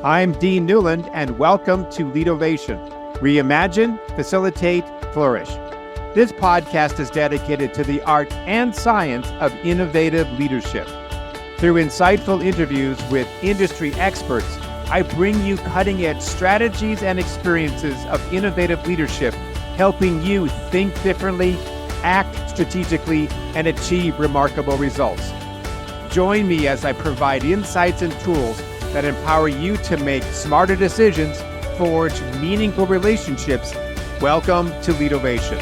I'm Dean Newlund, and welcome to Leadovation. Reimagine, facilitate, flourish. This podcast is dedicated to the art and science of innovative leadership. Through insightful interviews with industry experts, I bring you cutting-edge strategies and experiences of innovative leadership, helping you think differently, act strategically, and achieve remarkable results. Join me as I provide insights and tools that empower you to make smarter decisions, forge meaningful relationships. Welcome to Leadovation.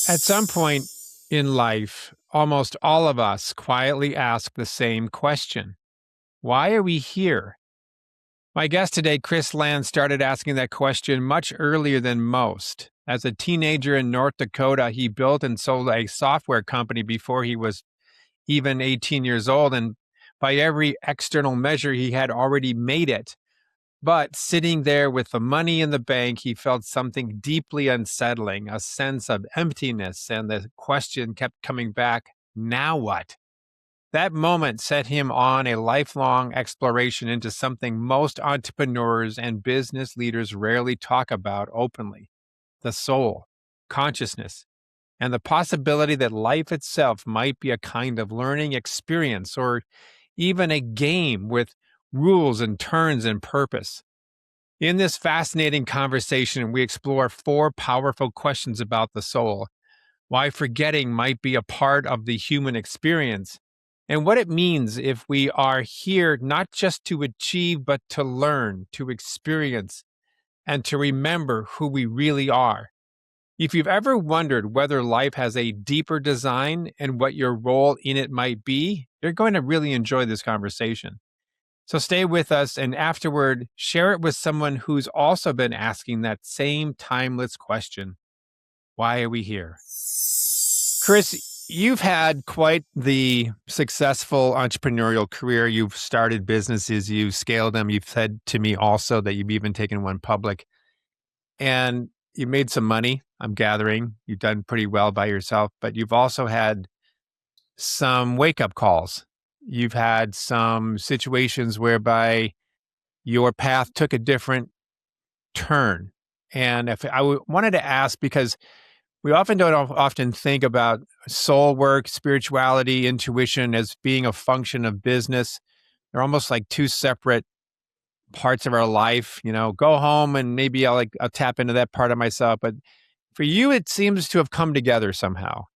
At some point in life, almost all of us quietly ask the same question. Why are we here? My guest today, Kris Land, started asking that question much earlier than most. As a teenager in North Dakota, he built and sold a software company before he was even 18 years old, and by every external measure, he had already made it. But sitting there with the money in the bank, he felt something deeply unsettling, a sense of emptiness, and the question kept coming back, now what? That moment set him on a lifelong exploration into something most entrepreneurs and business leaders rarely talk about openly: the soul, consciousness, and the possibility that life itself might be a kind of learning experience or even a game with rules and turns and purpose. In this fascinating conversation, we explore four powerful questions about the soul: why forgetting might be a part of the human experience, and what it means if we are here not just to achieve, but to learn, to experience, and to remember who we really are. If you've ever wondered whether life has a deeper design and what your role in it might be, you're going to really enjoy this conversation. So stay with us, and afterward, share it with someone who's also been asking that same timeless question. Why are we here? Kris, you've had quite the successful entrepreneurial career. You've started businesses, you've scaled them. You've said to me also that you've even taken one public. And you made some money, I'm gathering. You've done pretty well by yourself, but you've also had some wake-up calls. You've had some situations whereby your path took a different turn. And if wanted to ask, because we don't often think about soul work, spirituality, intuition as being a function of business. They're almost like two separate parts of our life. Go home and maybe I'll tap into that part of myself. But for you, it seems to have come together somehow.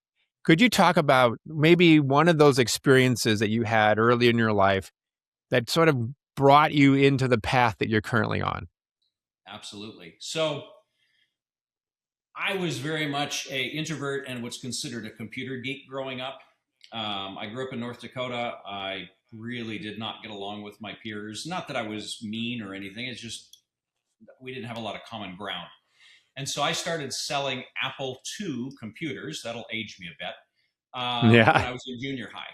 Could you talk about maybe one of those experiences that you had early in your life that sort of brought you into the path that you're currently on? Absolutely. So I was very much an introvert and what's considered a computer geek growing up. I grew up in North Dakota. I really did not get along with my peers. Not that I was mean or anything. It's just we didn't have a lot of common ground. And so I started selling Apple II computers. That'll age me a bit. When I was in junior high.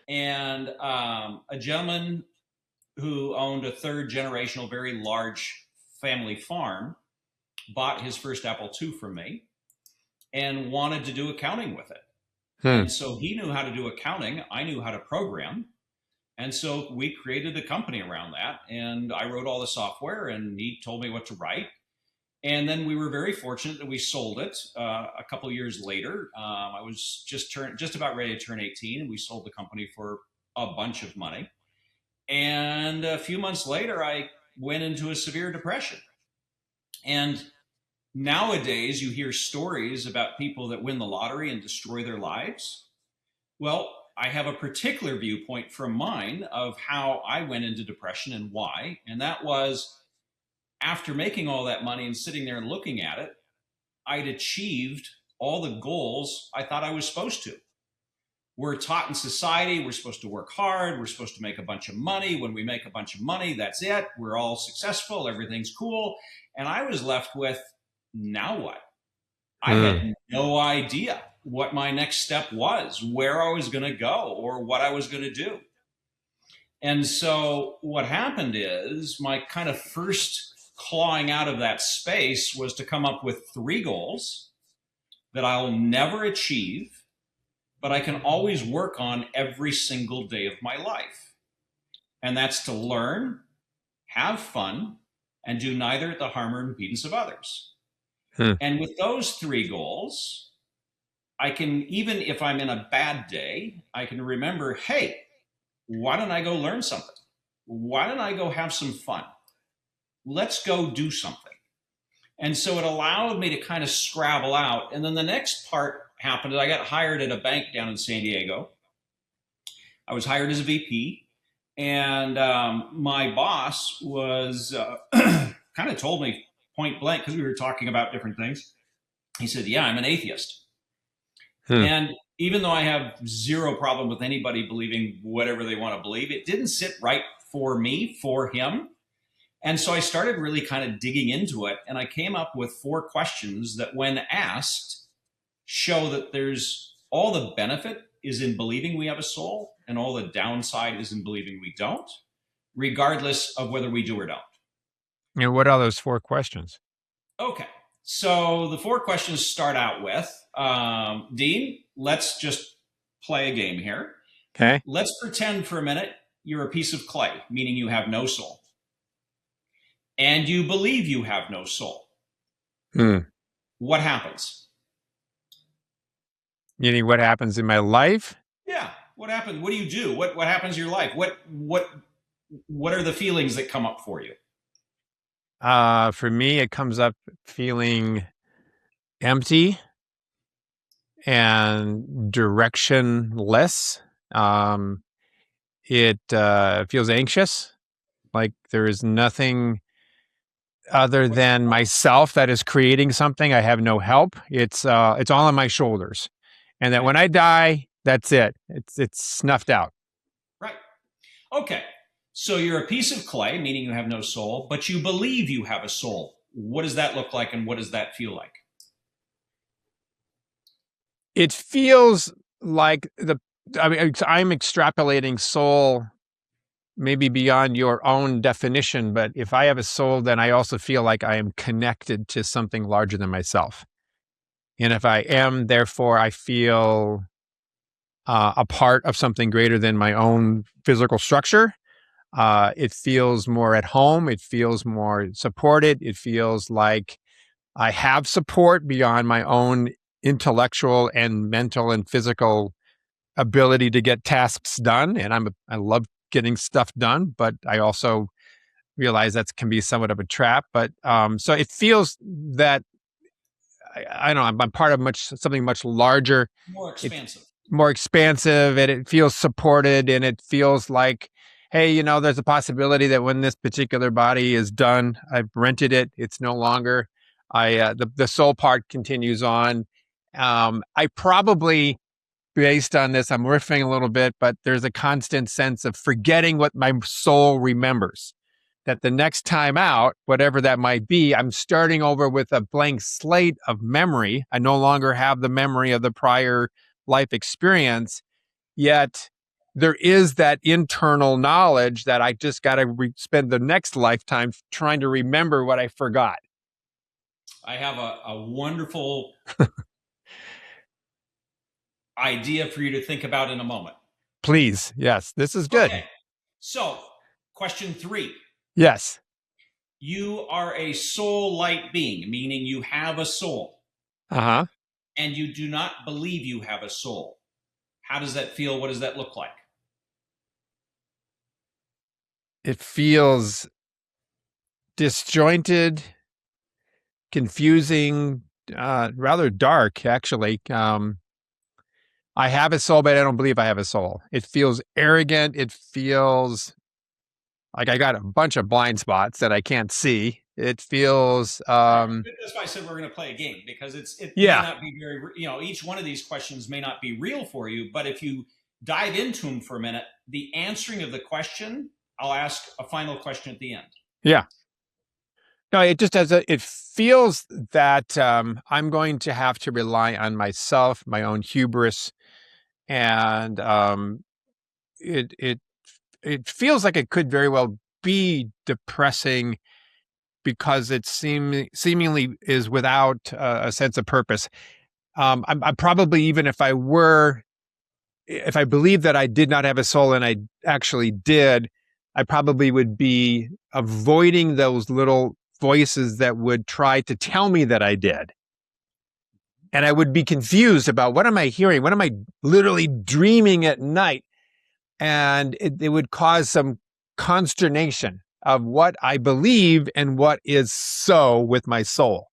And a gentleman who owned a third generational, very large family farm bought his first Apple II from me and wanted to do accounting with it. And so he knew how to do accounting. I knew how to program. And so we created a company around that. And I wrote all the software and he told me what to write. And then we were very fortunate that we sold it a couple of years later. I was just about ready to turn 18, and we sold the company for a bunch of money. And a few months later, I went into a severe depression. And nowadays, you hear stories about people that win the lottery and destroy their lives. Well, I have a particular viewpoint from mine of how I went into depression and why. And that was, after making all that money and sitting there and looking at it, I'd achieved all the goals I thought I was supposed to. We're taught in society, we're supposed to work hard, we're supposed to make a bunch of money. When we make a bunch of money, that's it. We're all successful, everything's cool. And I was left with, now what? I had no idea what my next step was, where I was going to go, or what I was going to do. And so what happened is my kind of first clawing out of that space was to come up with 3 goals that I'll never achieve, but I can always work on every single day of my life. And that's to learn, have fun, and do neither at the harm or impedance of others. Hmm. And with those three goals, I can, even if I'm in a bad day, I can remember, hey, why don't I go learn something? Why don't I go have some fun? Let's go do something. And so it allowed me to kind of scrabble out. And then the next part happened. I got hired at a bank down in San Diego. I was hired as a VP. And my boss was kind of told me point blank, because we were talking about different things. He said, yeah, I'm an atheist. And even though I have zero problem with anybody believing whatever they want to believe, it didn't sit right for me, for him. And so I started really kind of digging into it. And I came up with 4 questions that, when asked, show that there's all the benefit is in believing we have a soul, and all the downside is in believing we don't, regardless of whether we do or don't. And what are those 4 questions? Okay. So the 4 questions start out with, Dean, let's just play a game here. Okay. Let's pretend for a minute you're a piece of clay, meaning you have no soul. And you believe you have no soul. What happens? Meaning what happens in my life? Yeah. What happens? What do you do? What happens in your life? What are the feelings that come up for you? For me, it comes up feeling empty and directionless. It feels anxious, like there is nothing other than myself that is creating something. I have no help. It's all on my shoulders, and that when I die, that's it. It's snuffed out. Right. Okay. So you're a piece of clay, meaning you have no soul, but you believe you have a soul. What does that look like, and what does that feel like? It feels like I'm extrapolating soul maybe beyond your own definition, but if I have a soul, then I also feel like I am connected to something larger than myself. And if I am, therefore, I feel a part of something greater than my own physical structure. It feels more at home. It feels more supported. It feels like I have support beyond my own intellectual and mental and physical ability to get tasks done. And I love getting stuff done, but I also realize that can be somewhat of a trap. But so it feels that I don't know, I'm part of something much larger. More expansive. More expansive, and it feels supported, and it feels like, hey, there's a possibility that when this particular body is done, I've rented it, it's no longer. The soul part continues on. I probably, based on this, I'm riffing a little bit, but there's a constant sense of forgetting what my soul remembers. That the next time out, whatever that might be, I'm starting over with a blank slate of memory. I no longer have the memory of the prior life experience, yet there is that internal knowledge that I just got to spend the next lifetime trying to remember what I forgot. I have a wonderful idea for you to think about in a moment. Please. Yes, this is good. Okay. So, question 3. Yes. You are a soul light being, meaning you have a soul. Uh-huh. And you do not believe you have a soul. How does that feel? What does that look like? It feels disjointed, confusing, rather dark, actually. I have a soul, but I don't believe I have a soul. It feels arrogant. It feels like I got a bunch of blind spots that I can't see. It feels. That's why I said we're going to play a game, because it may not be very. Each one of these questions may not be real for you, but if you dive into them for a minute, the answering of the question, I'll ask a final question at the end. Yeah. No, it just it feels that I'm going to have to rely on myself, my own hubris, and it feels like it could very well be depressing because it seemingly is without a sense of purpose. I'm probably, even if I believe that I did not have a soul and I actually did, I probably would be avoiding those little voices that would try to tell me that I did. And I would be confused about, what am I hearing? What am I literally dreaming at night? And it would cause some consternation of what I believe and what is so with my soul.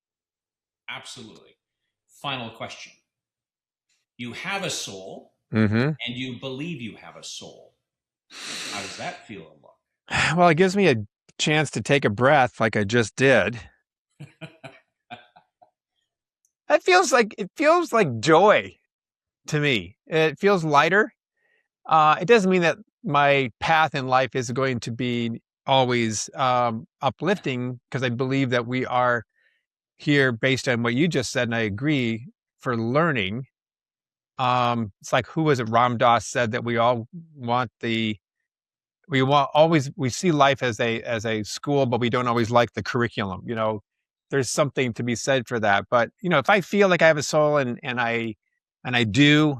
Absolutely. Final question. You have a soul, Mm-hmm. and you believe you have a soul. How does that feel and look? Well, it gives me a chance to take a breath like I just did. It feels like joy to me. It feels lighter. It doesn't mean that my path in life is going to be always uplifting, because I believe that we are here based on what you just said, and I agree, for learning. It's like, who was it? Ram Dass said that we all want we see life as a school, but we don't always like the curriculum. There's something to be said for that. But if I feel like I have a soul, and I do,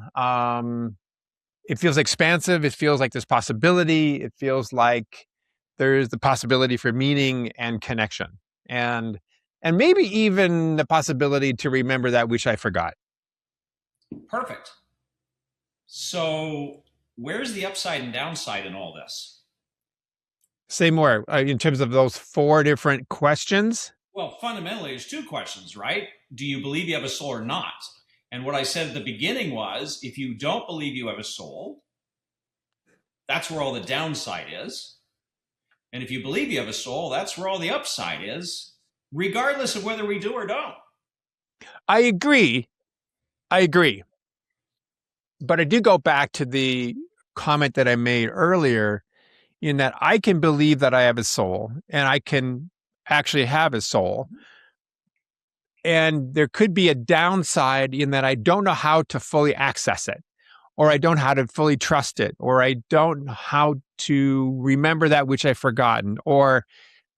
it feels expansive. It feels like there's possibility. It feels like there's the possibility for meaning and connection, and maybe even the possibility to remember that which I forgot. Perfect. So, where's the upside and downside in all this? Say more in terms of those 4 different questions. Well, fundamentally, there's 2 questions, right? Do you believe you have a soul or not? And what I said at the beginning was, if you don't believe you have a soul, that's where all the downside is. And if you believe you have a soul, that's where all the upside is, regardless of whether we do or don't. I agree. But I do go back to the comment that I made earlier, in that I can believe that I have a soul, and I can actually have a soul. And there could be a downside in that I don't know how to fully access it, or I don't know how to fully trust it, or I don't know how to remember that which I've forgotten, or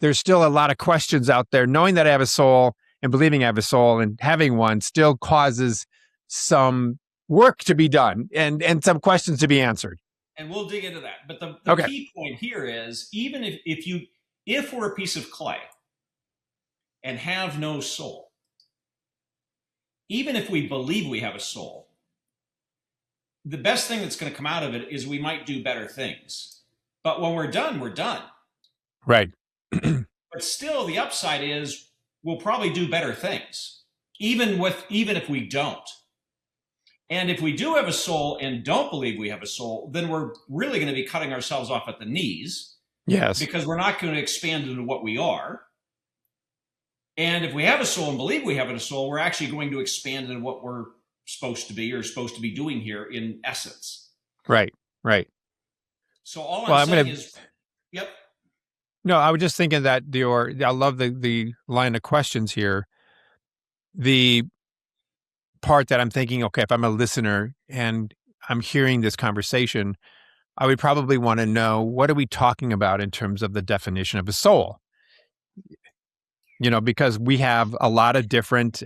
there's still a lot of questions out there. Knowing that I have a soul and believing I have a soul and having one still causes some work to be done, and some questions to be answered. And we'll dig into that. But the Okay. key point here is, even if we're a piece of clay and have no soul, even if we believe we have a soul, the best thing that's going to come out of it is we might do better things. But when we're done, we're done. Right. But still, the upside is we'll probably do better things, even if we don't. And if we do have a soul and don't believe we have a soul, then we're really going to be cutting ourselves off at the knees. Yes. Because we're not going to expand into what we are. And if we have a soul and believe we have a soul, we're actually going to expand into what we're supposed to be, or supposed to be doing here in essence. Right. So all I'm saying is, yep. No, I was just thinking that I love the line of questions here. The part that I'm thinking, okay, if I'm a listener and I'm hearing this conversation, I would probably want to know, what are we talking about in terms of the definition of a soul? Because we have a lot of different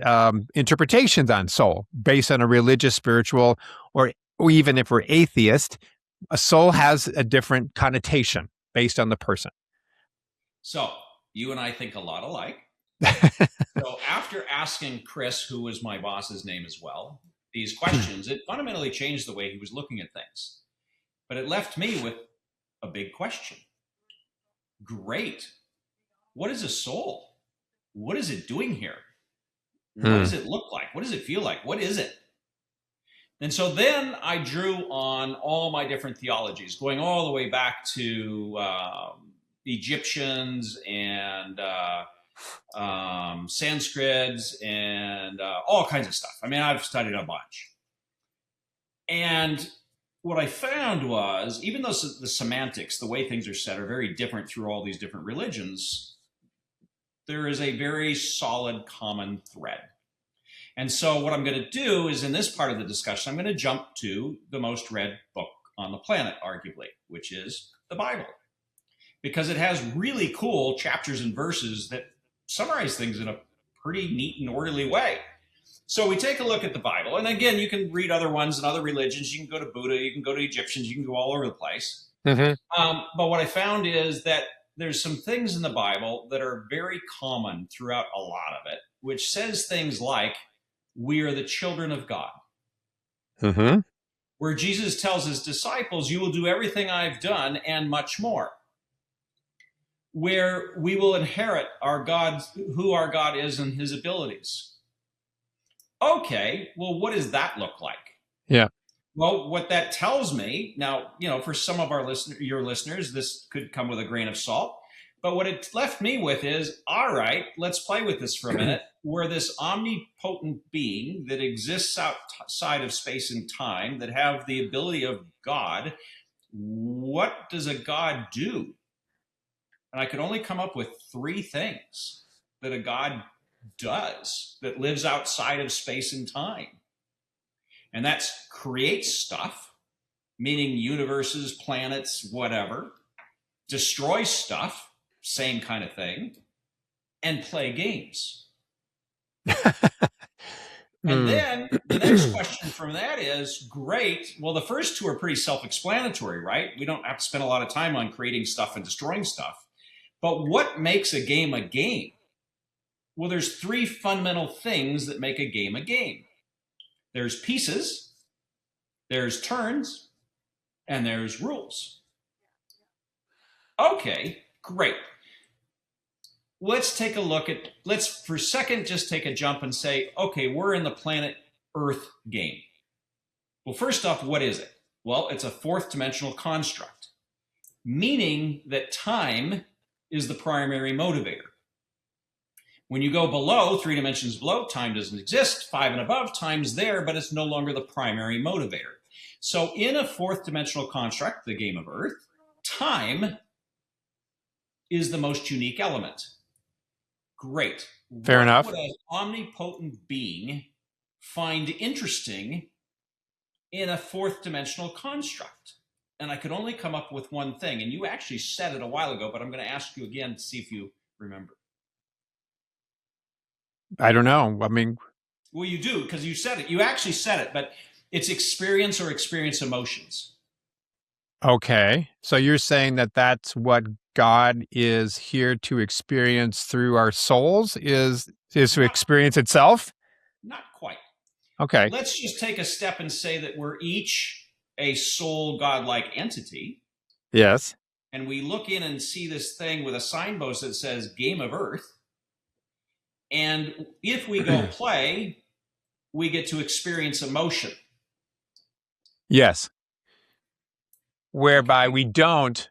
interpretations on soul based on a religious, spiritual, or even if we're atheist, a soul has a different connotation based on the person. So you and I think a lot alike. So after asking Kris, who was my boss's name as well, these questions, it fundamentally changed the way he was looking at things. But it left me with a big question. Great. What is a soul? What is it doing here? What does it look like? What does it feel like? What is it? And so then I drew on all my different theologies, going all the way back to Egyptians and Sanskrits and all kinds of stuff. I mean, I've studied a bunch. And what I found was, even though the semantics, the way things are said, are very different through all these different religions, there is a very solid common thread. And so what I'm going to do is, in this part of the discussion, I'm going to jump to the most read book on the planet, arguably, which is the Bible. Because it has really cool chapters and verses that summarize things in a pretty neat and orderly way. So we take a look at the Bible, and again, you can read other ones and other religions. You can go to Buddha, you can go to Egyptians, you can go all over the place. But what I found is that there's some things in the Bible that are very common throughout a lot of it, which says things like, "We are the children of God." Where Jesus tells his disciples, "You will do everything I've done and much more." Where we will inherit our God, who our God is and his abilities. Okay, well, what does that look like? Yeah. Well, what that tells me now, for some of your listeners, this could come with a grain of salt. But what it left me with is, all right, let's play with this for a minute. Where this omnipotent being that exists outside of space and time, that have the ability of God, what does a God do? And I could only come up with 3 things that a God does that lives outside of space and time. And that's create stuff, meaning universes, planets, whatever, destroy stuff, same kind of thing, and play games. And then the next question from that is, great, well, the first 2 are pretty self-explanatory, right? We don't have to spend a lot of time on creating stuff and destroying stuff. But what makes a game a game? Well, there's 3 fundamental things that make a game a game. There's pieces, there's turns, and there's rules. Okay, great. Let's take a look at, let's for a second just take a jump and say, okay, we're in the planet Earth game. Well, first off, what is it? Well, it's a 4th dimensional construct, meaning that time is the primary motivator. When you go below, 3 dimensions below, time doesn't exist. 5 and above, time's there, but it's no longer the primary motivator. So in a 4th dimensional construct, the game of Earth, time is the most unique element. Great. Fair enough. What would an omnipotent being find interesting in a 4th dimensional construct? And I could only come up with one thing. And you actually said it a while ago, but I'm going to ask you again to see if you remember. I don't know. I mean, well, you do, because you said it. You actually said it, but it's experience or experience emotions. Okay. So you're saying that that's what God is here to experience through our souls, is to experience itself? Not quite. Okay. Let's just take a step and say that we're each a soul godlike entity. Yes. And we look in and see this thing with a signpost that says Game of Earth. And if we go play, we get to experience emotion. Yes. Whereby we don't.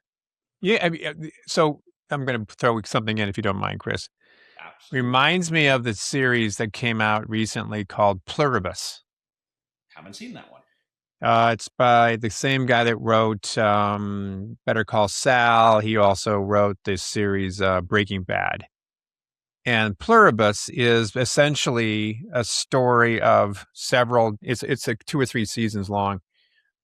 Yeah. I mean, so I'm going to throw something in if you don't mind, Chris. Absolutely. Reminds me of the series that came out recently called Pluribus. Haven't seen that one. It's by the same guy that wrote Better Call Saul. He also wrote this series Breaking Bad. And Pluribus is essentially a story of several, it's like 2 or 3 seasons long,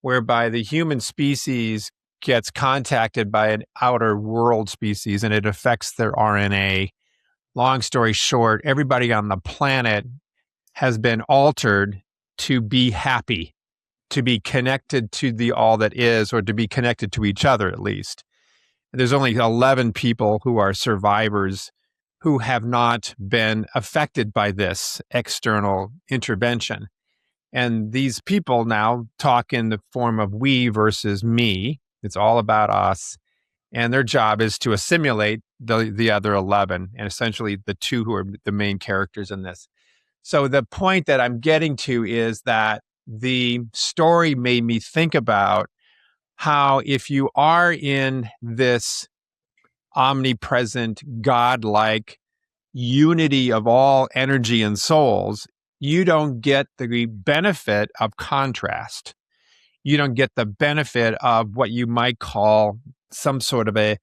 whereby the human species gets contacted by an outer world species and it affects their RNA. Long story short, everybody on the planet has been altered to be happy, to be connected to the all that is, or to be connected to each other at least. There's only 11 people who are survivors who have not been affected by this external intervention. And these people now talk in the form of we versus me. It's all about us. And their job is to assimilate the other 11, and essentially the 2 who are the main characters in this. So the point that I'm getting to is that the story made me think about how if you are in this omnipresent, godlike unity of all energy and souls, you don't get the benefit of contrast. You don't get the benefit of what you might call some sort of a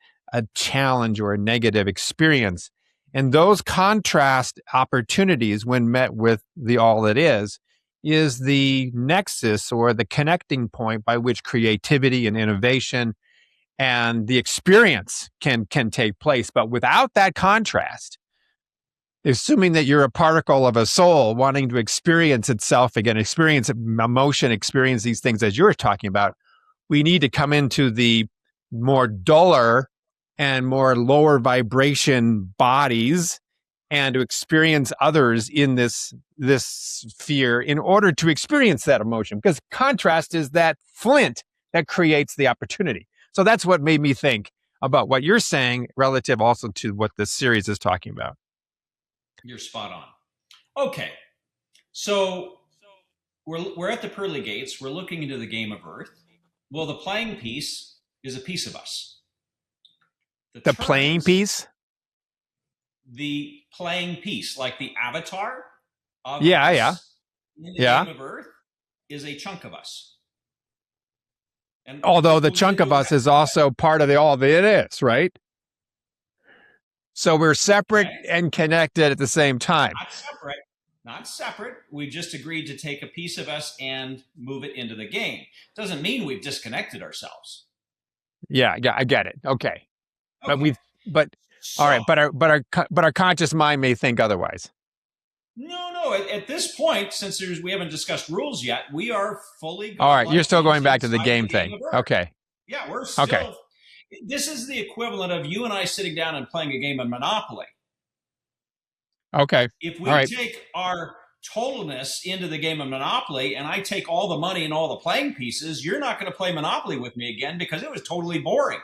challenge or a negative experience. And those contrast opportunities, when met with the all that is the nexus or the connecting point by which creativity and innovation and the experience can take place. But without that contrast, assuming that you're a particle of a soul wanting to experience itself again, experience emotion, experience these things as you're talking about, we need to come into the more duller and more lower vibration bodies and to experience others in this sphere in order to experience that emotion, because contrast is that flint that creates the opportunity. So that's what made me think about what you're saying relative also to what this series is talking about. You're spot on. Okay, so we're at the pearly gates. We're looking into the game of Earth. Well, the playing piece is a piece of us. The playing piece? The playing piece, like the avatar of yeah, us yeah, in the yeah. game of Earth, is a chunk of us. And although the chunk of us is also part of all that it is, right? So we're separate and connected at the same time. Not separate. We just agreed to take a piece of us and move it into the game. Doesn't mean we've disconnected ourselves. Yeah, I get it. Okay. But all right, but our conscious mind may think otherwise. No. At this point, since we haven't discussed rules yet, we are fully. All right, you're still going back to the game thing. Okay. Yeah, we're still. Okay. This is the equivalent of you and I sitting down and playing a game of Monopoly. Okay. If we take our totalness into the game of Monopoly and I take all the money and all the playing pieces, you're not going to play Monopoly with me again because it was totally boring.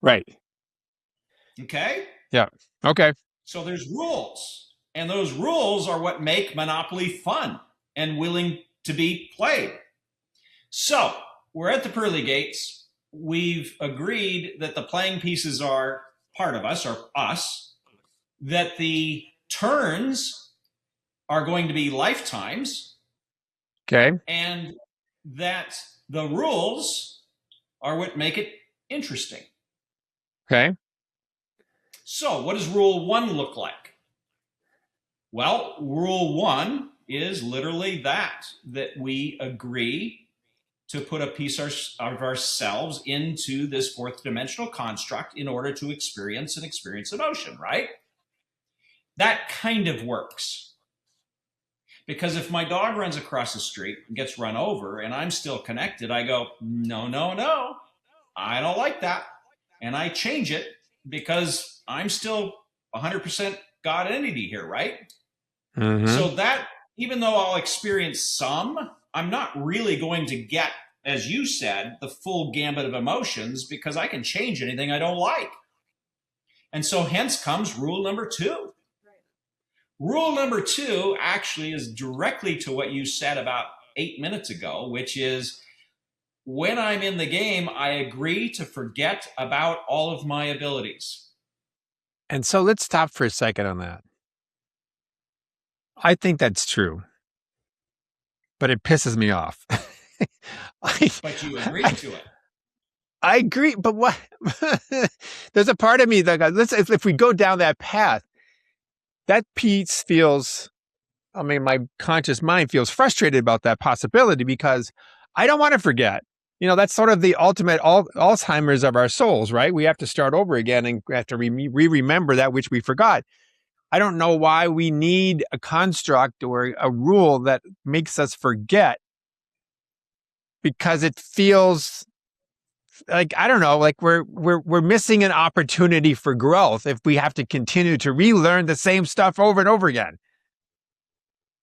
Right. Okay? Yeah. Okay. So there's rules. And those rules are what make Monopoly fun and willing to be played. So we're at the pearly gates. We've agreed that the playing pieces are part of us, or us, that the turns are going to be lifetimes. Okay. And that the rules are what make it interesting. Okay. So what does rule 1 look like? Well, rule 1 is literally that we agree to put a piece of ourselves into this fourth dimensional construct in order to experience emotion, right? That kind of works. Because if my dog runs across the street and gets run over and I'm still connected, I go, no, I don't like that. And I change it because I'm still 100% God entity here, right? Mm-hmm. So that, even though I'll experience some, I'm not really going to get, as you said, the full gambit of emotions because I can change anything I don't like. And so hence comes rule number 2. Rule number 2 actually is directly to what you said about 8 minutes ago, which is when I'm in the game, I agree to forget about all of my abilities. And so let's stop for a second on that. I think that's true, but it pisses me off. But you agree to it. I agree, but what? There's a part of me that goes, if we go down that path, that piece feels, my conscious mind feels frustrated about that possibility because I don't want to forget. That's sort of the ultimate Alzheimer's of our souls, right? We have to start over again and have to remember that which we forgot. I don't know why we need a construct or a rule that makes us forget, because it feels like, I don't know, like we're missing an opportunity for growth if we have to continue to relearn the same stuff over and over again.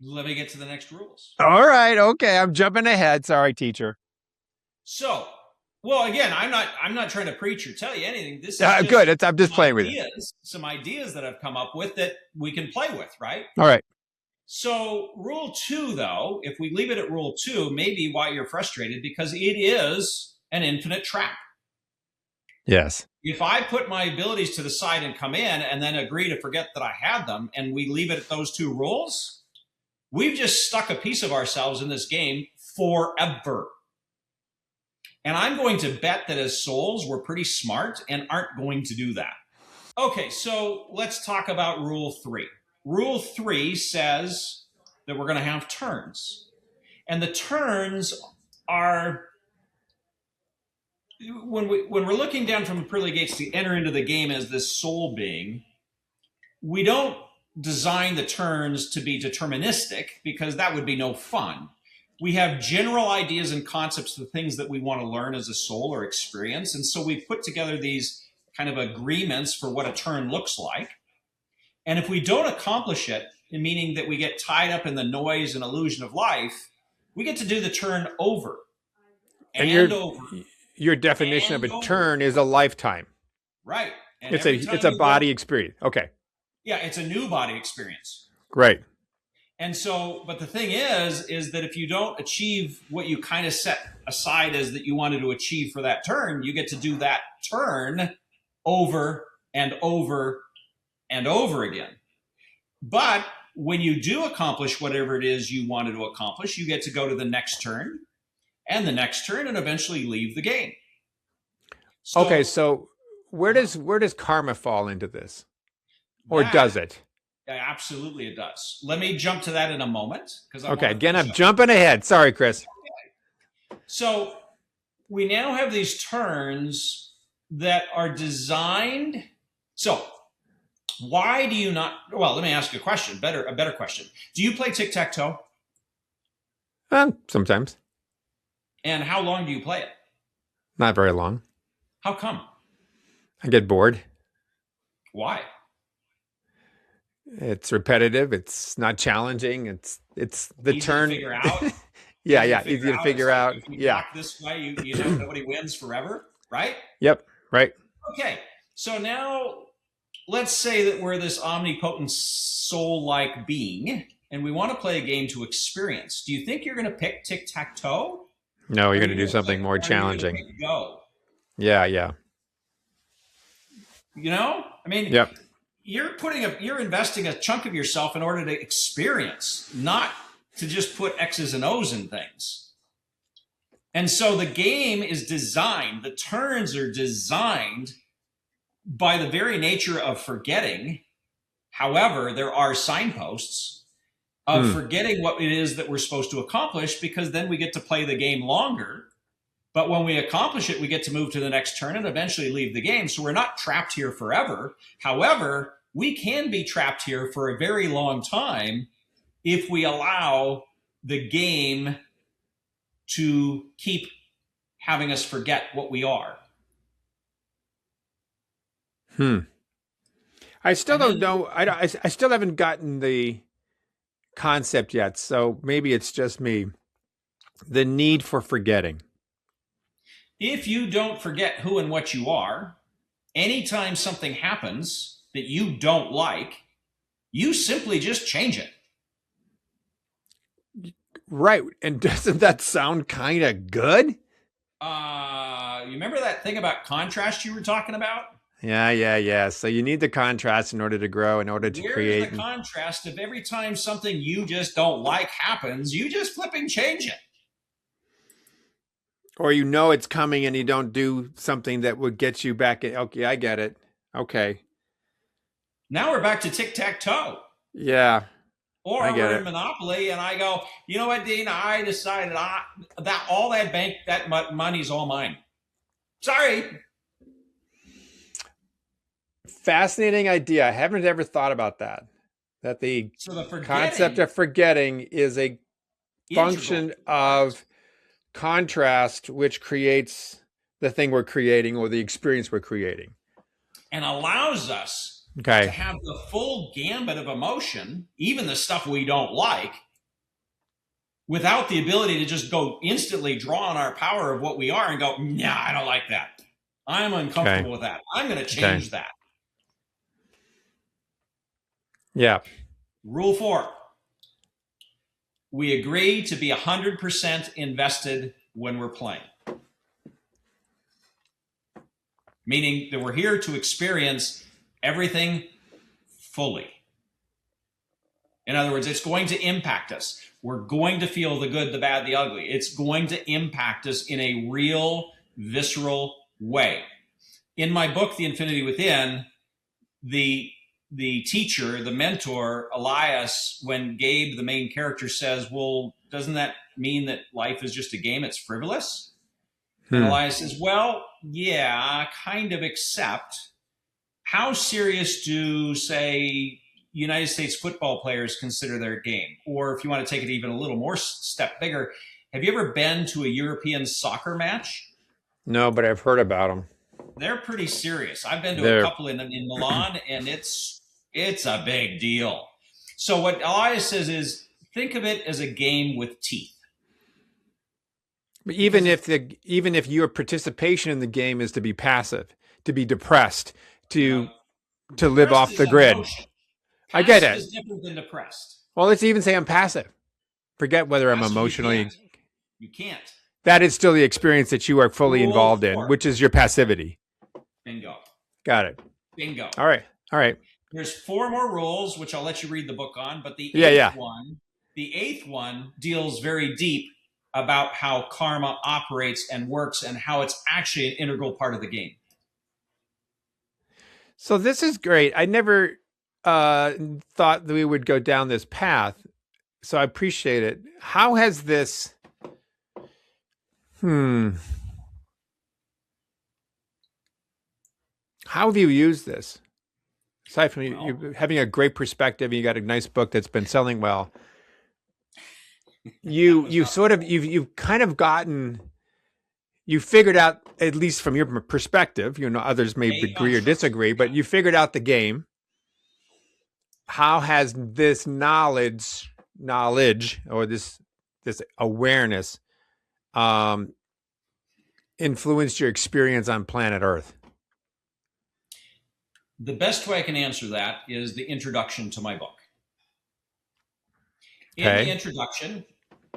Let me get to the next rules. All right. Okay. I'm jumping ahead. Sorry, teacher. So, well, again, I'm not trying to preach or tell you anything. This is good. I'm just playing with you. Some ideas that I've come up with that we can play with, right? All right. So rule 2, though, if we leave it at rule 2, maybe why you're frustrated, because it is an infinite trap. Yes. If I put my abilities to the side and come in and then agree to forget that I had them and we leave it at those 2 rules, we've just stuck a piece of ourselves in this game forever. And I'm going to bet that as souls, we're pretty smart and aren't going to do that. Okay, so let's talk about rule 3. Rule 3 says that we're going to have turns. And the turns are, when we're looking down from the pearly gates to enter into the game as this soul being, we don't design the turns to be deterministic because that would be no fun. We have general ideas and concepts of the things that we want to learn as a soul or experience. And so we put together these kind of agreements for what a turn looks like. And if we don't accomplish it, meaning that we get tied up in the noise and illusion of life, we get to do the turn over And over. Your definition of a turn is a lifetime. Right. And it's a body experience. Okay. Yeah, it's a new body experience. Great. And so, but the thing is that if you don't achieve what you kind of set aside as that you wanted to achieve for that turn, you get to do that turn over and over and over again. But when you do accomplish whatever it is you wanted to accomplish, you get to go to the next turn and the next turn and eventually leave the game. Okay, so where does karma fall into this? Or does it? Absolutely it does. Let me jump to that in a moment. Okay, again, I'm jumping ahead. Sorry, Kris. Okay. So we now have these turns that are designed. So why do you not? Well, let me ask you a question. A better question. Do you play tic-tac-toe? Sometimes. And how long do you play it? Not very long. How come? I get bored. Why? It's repetitive. It's not challenging. It's the easy turn. To figure out. Yeah, easy to figure out. If you walk this way, you know nobody wins forever, right? Yep, right. Okay, so now let's say that we're this omnipotent soul-like being, and we want to play a game to experience. Do you think you're going to pick tic-tac-toe? No, you're going to do something more challenging. Go. Yeah. You know, I mean, yep. You're investing a chunk of yourself in order to experience, not to just put X's and O's in things. And so the game is designed, the turns are designed by the very nature of forgetting. However, there are signposts of forgetting what it is that we're supposed to accomplish, because then we get to play the game longer. But when we accomplish it, we get to move to the next turn and eventually leave the game. So we're not trapped here forever. However, we can be trapped here for a very long time if we allow the game to keep having us forget what we are. I still don't know. I still haven't gotten the concept yet. So maybe it's just me. The need for forgetting. If you don't forget who and what you are, anytime something happens that you don't like, you simply just change it. Right. And doesn't that sound kind of good? You remember that thing about contrast you were talking about? Yeah. So you need the contrast in order to grow, in order to create. Where's the contrast of every time something you just don't like happens, you just flipping change it? Or you know it's coming and you don't do something that would get you back in. Okay, I get it. Okay. Now we're back to tic-tac-toe. Yeah. Or we're in Monopoly and I go, you know what, Dean? I decided that all that money's all mine. Sorry. Fascinating idea. I haven't ever thought about that. That the concept of forgetting is a function of contrast, which creates the thing we're creating or the experience we're creating. And allows us to have the full gambit of emotion, even the stuff we don't like, without the ability to just go instantly draw on our power of what we are and go, nah, I don't like that. I'm uncomfortable with that. I'm going to change that. Yeah. Rule 4. We agree to be 100% invested when we're playing. Meaning that we're here to experience everything fully. In other words, it's going to impact us. We're going to feel the good, the bad, the ugly. It's going to impact us in a real, visceral way. In my book, The Infinity Within, the teacher, the mentor, Elias, when Gabe, the main character, says, well, doesn't that mean that life is just a game? It's frivolous? And Elias says, well, yeah, kind of, except how serious do, say, United States football players consider their game. Or if you want to take it even a little more step bigger, have you ever been to a European soccer match? No, but I've heard about them. They're pretty serious. I've been to a They're couple in Milan, and it's a big deal. So what Elias says is, think of it as a game with teeth. But even if your participation in the game is to be passive, to be depressed, to live off the grid. I get it. Passive is different than depressed. Well, let's even say I'm passive. Forget whether I'm emotionally. You can't. That is still the experience that you are fully involved in, which is your passivity. Bingo. Got it. Bingo. All right. There's 4 more rules, which I'll let you read the book on, but the eighth one deals very deep about how karma operates and works and how it's actually an integral part of the game. So this is great. I never thought that we would go down this path, so I appreciate it. How has this... How have you used this? Aside from you having a great perspective, and you got a nice book that's been selling well. You've kind of gotten, you figured out, at least from your perspective, others may agree or disagree, but you figured out the game. How has this knowledge or this awareness influenced your experience on planet Earth? The best way I can answer that is the introduction to my book. In the introduction,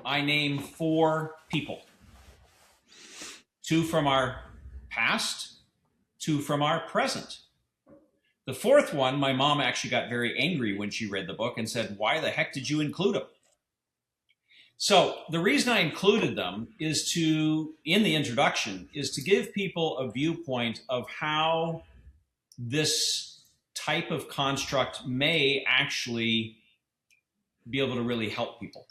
I name 4 people. 2 from our past, 2 from our present. The 4th one, my mom actually got very angry when she read the book and said, "Why the heck did you include them?" So the reason I included them in the introduction, is to give people a viewpoint of how this type of construct may actually be able to really help people.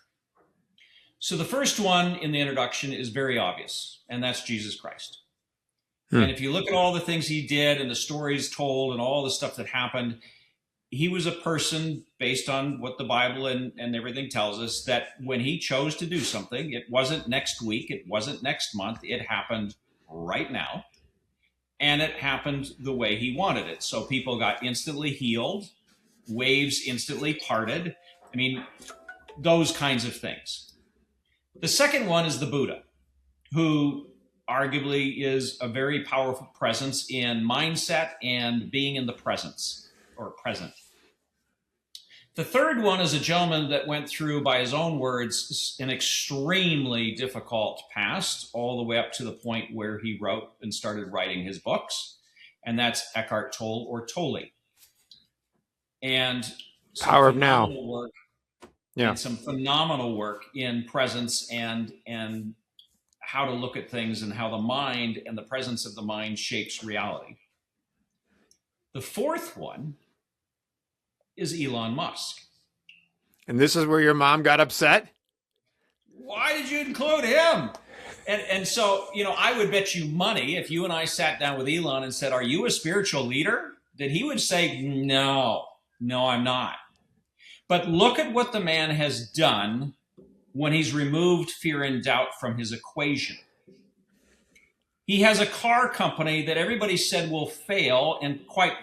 So the first one in the introduction is very obvious, and that's Jesus Christ. And if you look at all the things he did and the stories told and all the stuff that happened, he was a person, based on what the Bible and everything tells us, that when he chose to do something, it wasn't next week, it wasn't next month, it happened right now. And it happened the way he wanted it. So people got instantly healed, waves instantly parted. I mean, those kinds of things. The second one is the Buddha, who arguably is a very powerful presence in mindset and being in the presence or present. The third one is a gentleman that went through, by his own words, an extremely difficult past, all the way up to the point where he wrote and started writing his books. And that's Eckhart Tolle or Tolle. And Power of Now. And some phenomenal work in presence and how to look at things and how the mind and the presence of the mind shapes reality. The 4th one is Elon Musk. And this is where your mom got upset? Why did you include him? And so, I would bet you money if you and I sat down with Elon and said, "Are you a spiritual leader?" that he would say, no, I'm not. But look at what the man has done when he's removed fear and doubt from his equation. He has a car company that everybody said will fail, and quite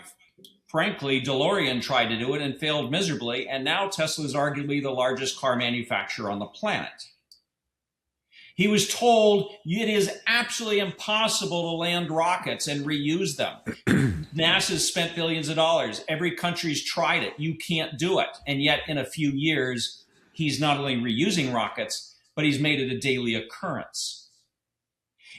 frankly, DeLorean tried to do it and failed miserably, and now Tesla is arguably the largest car manufacturer on the planet. He was told it is absolutely impossible to land rockets and reuse them. NASA's spent billions of dollars. Every country's tried it. You can't do it. And yet in a few years, he's not only reusing rockets, but he's made it a daily occurrence.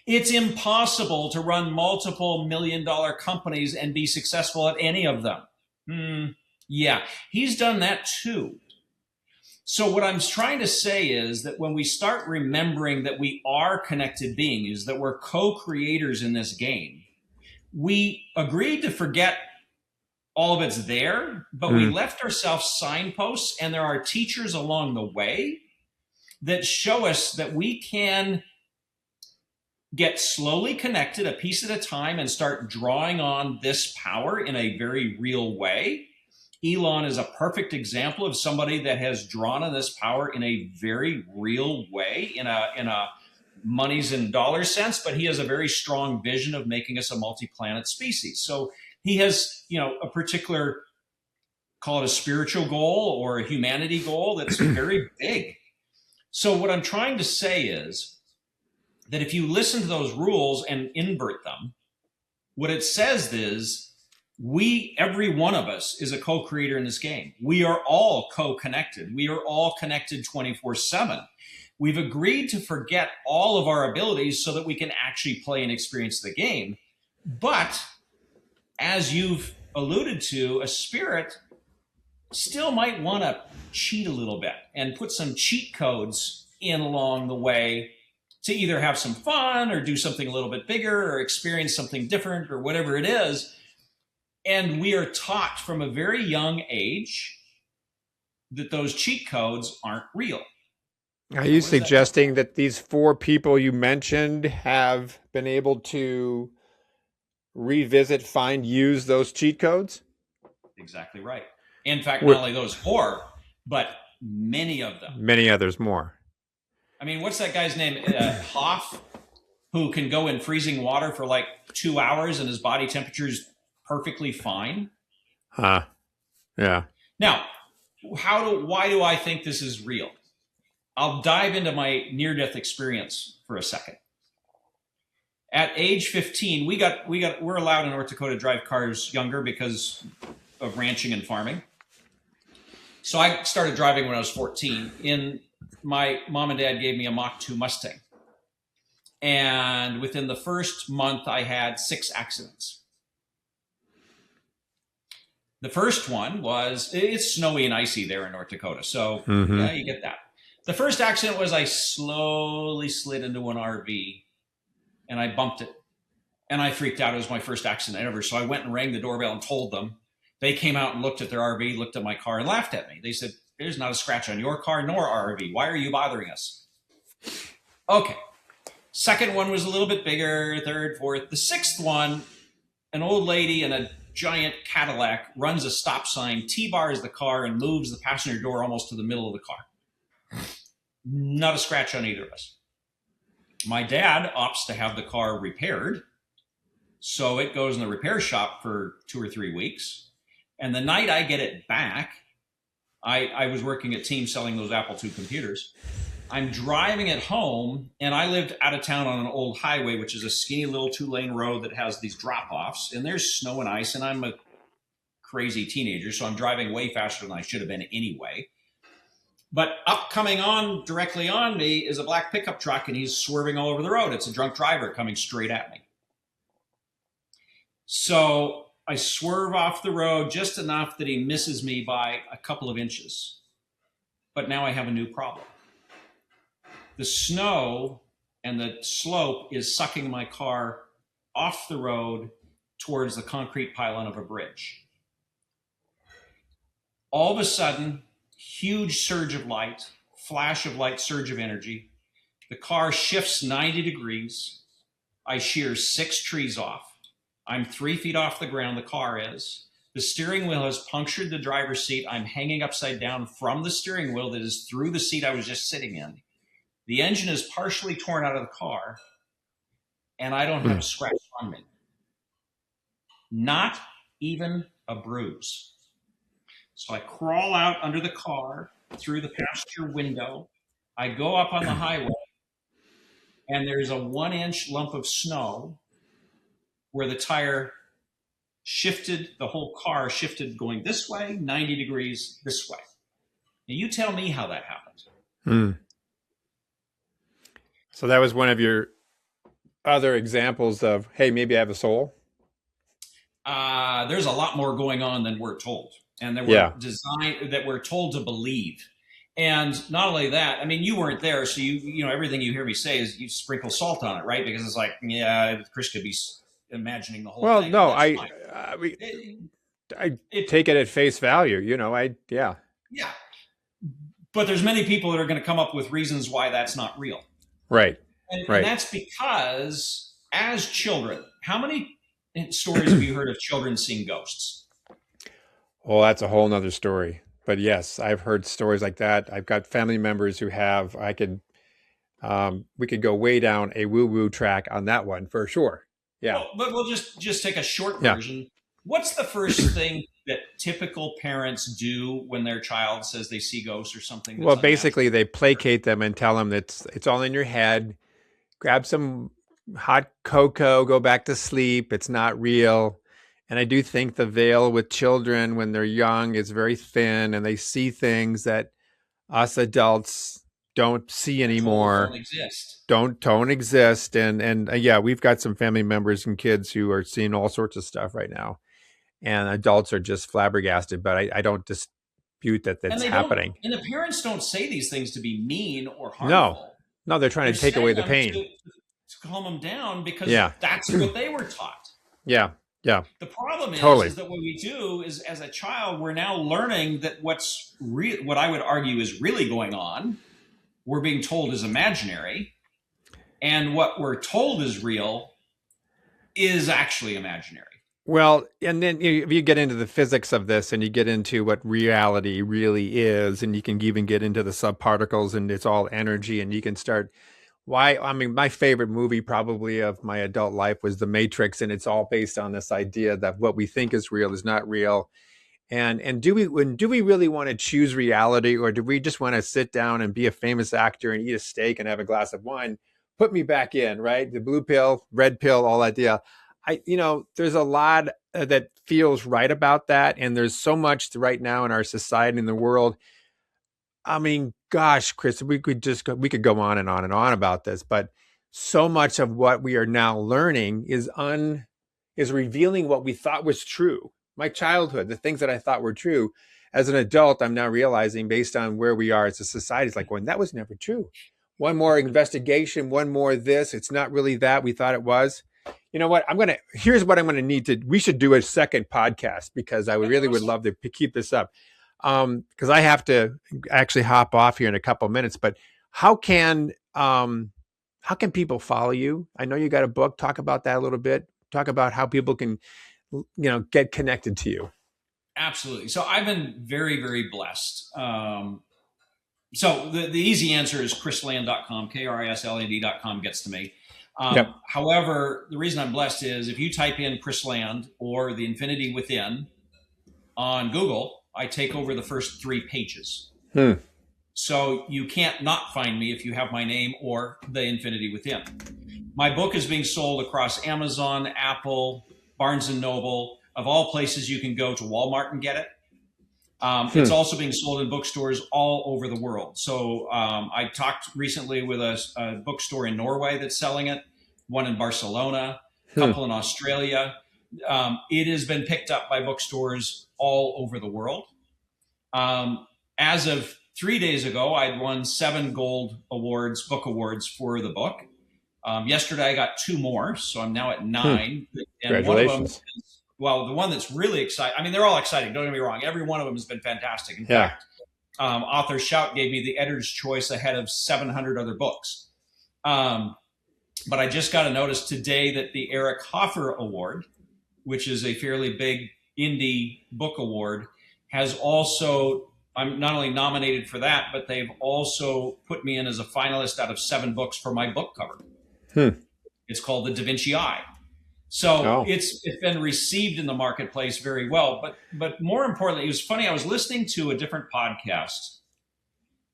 It's impossible to run multiple million-dollar companies and be successful at any of them. Yeah, he's done that too. So what I'm trying to say is that when we start remembering that we are connected beings, that we're co-creators in this game, we agreed to forget all of it's there, but we left ourselves signposts, and there are teachers along the way that show us that we can get slowly connected a piece at a time and start drawing on this power in a very real way. Elon is a perfect example of somebody that has drawn on this power in a very real way, in a monies and dollars sense, but he has a very strong vision of making us a multi-planet species. So he has, a particular, call it a spiritual goal or a humanity goal that's very big. So what I'm trying to say is that if you listen to those rules and invert them, what it says is every one of us is a co-creator in this game. We are all co-connected. We are all connected 24/7. We've agreed to forget all of our abilities so that we can actually play and experience the game. But as you've alluded to, a spirit still might want to cheat a little bit and put some cheat codes in along the way to either have some fun or do something a little bit bigger or experience something different or whatever it is. And we are taught from a very young age that those cheat codes aren't real. Are you suggesting that these 4 people you mentioned have been able to revisit, find, use those cheat codes? Exactly right. In fact, not only those 4, but many of them. Many others more. I mean, what's that guy's name? Hoff, who can go in freezing water for like 2 hours and his body temperature is perfectly fine. Yeah. Now, why do I think this is real? I'll dive into my near-death experience for a second. At age 15, we're allowed in North Dakota to drive cars younger because of ranching and farming. So I started driving when I was 14. My mom and dad gave me a Mach 2 Mustang. And within the first month, I had 6 accidents. The first one was, it's snowy and icy there in North Dakota. So yeah, you get that. The first accident was I slowly slid into an RV and I bumped it. And I freaked out. It was my first accident ever. So I went and rang the doorbell and told them. They came out and looked at their RV, looked at my car and laughed at me. They said, there's not a scratch on your car nor RV. Why are you bothering us? Okay. Second one was a little bit bigger, third, fourth. The 6th one, an old lady in a giant Cadillac runs a stop sign, T-bars the car and moves the passenger door almost to the middle of the car. Not a scratch on either of us. My dad opts to have the car repaired. So it goes in the repair shop for 2 or 3 weeks. And the night I get it back, I was working at Team selling those Apple II computers. I'm driving it home, and I lived out of town on an old highway, which is a skinny little 2-lane road that has these drop-offs, and there's snow and ice, and I'm a crazy teenager, so I'm driving way faster than I should have been anyway. But coming on directly on me is a black pickup truck, and he's swerving all over the road. It's a drunk driver coming straight at me. So I swerve off the road just enough that he misses me by a couple of inches. But now I have a new problem. The snow and the slope is sucking my car off the road towards the concrete pylon of a bridge. All of a sudden, huge surge of light, flash of light, surge of energy. The car shifts 90 degrees. I shear 6 trees off. I'm 3 feet off the ground, the car is. The steering wheel has punctured the driver's seat. I'm hanging upside down from the steering wheel that is through the seat I was just sitting in. The engine is partially torn out of the car, and I don't have a scratch on me. Not even a bruise. So I crawl out under the car through the passenger window. I go up on the highway, and there's a 1-inch lump of snow where the tire shifted, the whole car shifted going this way, 90 degrees this way. Now you tell me how that happened. So that was one of your other examples of, hey, maybe I have a soul? There's a lot more going on than we're told. And that we're told to believe. And not only that, I mean, you weren't there, so you know everything you hear me say is you sprinkle salt on it, right? Because it's like, yeah, Chris could be imagining the whole thing. Well, no, I take it at face value, yeah. Yeah. But there's many people that are going to come up with reasons why that's not real. Right. And that's because as children, how many stories have you heard of children seeing ghosts? Well, that's a whole nother story. But yes, I've heard stories like that. I've got family members who have. We could go way down a woo-woo track on that one for sure. Yeah, Well, but we'll just take a short yeah. version. What's the first thing that typical parents do when their child says they see ghosts or something Well, that's unnatural? basically, they placate them and tell them that it's all in your head. Grab some hot cocoa, go back to sleep. It's not real. And I do think the veil with children when they're young is very thin, and they see things that us adults don't see We're told don't anymore. exist. Don't exist. And yeah, we've got some family members and kids who are seeing all sorts of stuff right now, and adults are just flabbergasted. But I don't dispute that And that's they don't, happening. and the parents don't say these things to be mean or No, harmful. no, they're trying They're to take away saying the them pain. to calm them down because Yeah, that's what they were taught. yeah, yeah, The problem totally. is that what we do is, as a child, we're now learning that what I would argue is really going on, we're being told is imaginary, and what we're told is real is actually imaginary. Well, and then if you get into the physics of this and you get into what reality really is, and you can even get into the subparticles and it's all energy, and you can start I mean, my favorite movie probably of my adult life was The Matrix, and it's all based on this idea that what we think is real is not real. And do we really want to choose reality, or do we just want to sit down and be a famous actor and eat a steak and have a glass of wine? Put me back in, right? The blue pill, red pill, all that deal. There's a lot that feels right about that, and there's so much right now in our society and the world. I mean, gosh, Chris, we could go on and on and on about this, but so much of what we are now learning is revealing what we thought was true. My childhood, the things that I thought were true, as an adult, I'm now realizing based on where we are as a society, it's like going, that was never true. One more investigation, one more this. It's not really that we thought it was. You know what? Here's what I'm gonna need to. We should do a second podcast because I would really would love to keep this up because I have to actually hop off here in a couple of minutes. But how can how can people follow you? I know you got a book. Talk about that a little bit. Talk about how people can get connected to you. Absolutely. So I've been very, very blessed. So the easy answer is krisland.com, KRISLAND.com gets to me. Yep. However, the reason I'm blessed is if you type in Kris Land or the Infinity Within on Google, I take over the first 3 pages. So you can't not find me if you have my name or the Infinity Within. My book is being sold across Amazon, Apple, Barnes and Noble. Of all places you can go to Walmart and get it. It's also being sold in bookstores all over the world. So I talked recently with a bookstore in Norway that's selling it, one in Barcelona, a couple in Australia. It has been picked up by bookstores all over the world. As of 3 days ago, I'd won 7 gold awards, book awards for the book. Yesterday, I got 2 more, so I'm now at 9. And Congratulations. one of them is, well, the one that's really exciting, I mean, they're all exciting, don't get me wrong. Every one of them has been fantastic. In fact, Author Shout gave me the editor's choice ahead of 700 other books. But I just got a notice today that the Eric Hoffer Award, which is a fairly big indie book award, has also, I'm not only nominated for that, but they've also put me in as a finalist out of 7 books for my book cover. It's called The Da Vinci Eye. So it's been received in the marketplace very well. But more importantly, it was funny. I was listening to a different podcast,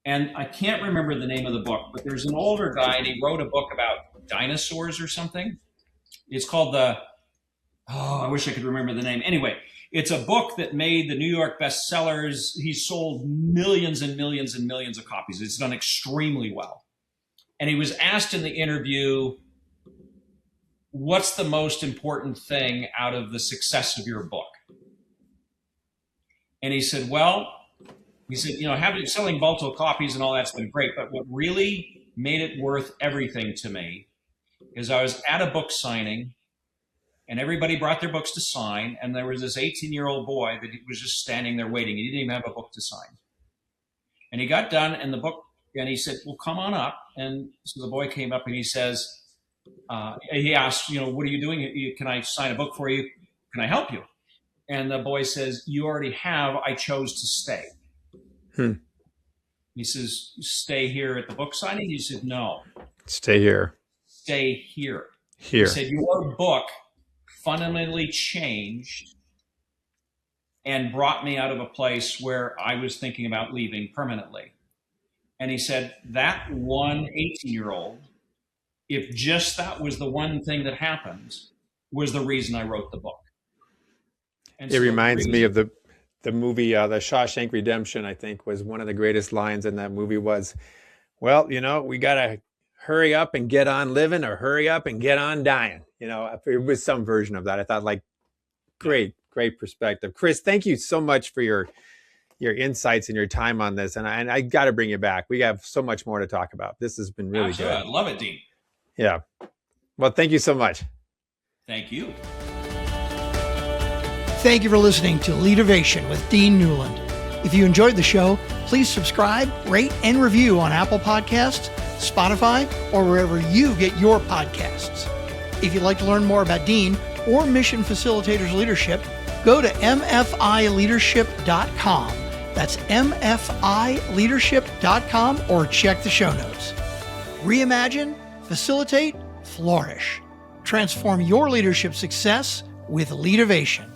and I can't remember the name of the book, but there's an older guy, and he wrote a book about dinosaurs or something. It's called I wish I could remember the name. Anyway, it's a book that made the New York bestsellers. He sold millions and millions and millions of copies. It's done extremely well. And he was asked in the interview, what's the most important thing out of the success of your book? And he said, selling multiple copies and all that's been great, but what really made it worth everything to me is I was at a book signing and everybody brought their books to sign, and there was this 18-year-old boy that was just standing there waiting. He didn't even have a book to sign. And he got done and and he said, well, come on up. And so the boy came up and he says, he asked, what are you doing? Can I sign a book for you? Can I help you? And the boy says, "You already have. I chose to stay." He says, "Stay here at the book signing?" He said, "No. Stay here. Stay here." Here. He said, "Your book fundamentally changed and brought me out of a place where I was thinking about leaving permanently." And he said, that one 18-year-old, if just that was the one thing that happened, was the reason I wrote the book. And it reminds me of the movie, The Shawshank Redemption, I think, was one of the greatest lines in that movie was, well, we got to hurry up and get on living or hurry up and get on dying. It was some version of that. I thought, great perspective. Kris, thank you so much for your insights and your time on this. And I got to bring you back. We have so much more to talk about. This has been really good. I love it, Dean. Yeah. Well, thank you so much. Thank you. Thank you for listening to Leadervation with Dean Newlund. If you enjoyed the show, please subscribe, rate, and review on Apple Podcasts, Spotify, or wherever you get your podcasts. If you'd like to learn more about Dean or Mission Facilitators Leadership, go to mfileadership.com. That's mfileadership.com, or check the show notes. Reimagine, facilitate, flourish. Transform your leadership success with Leadervation.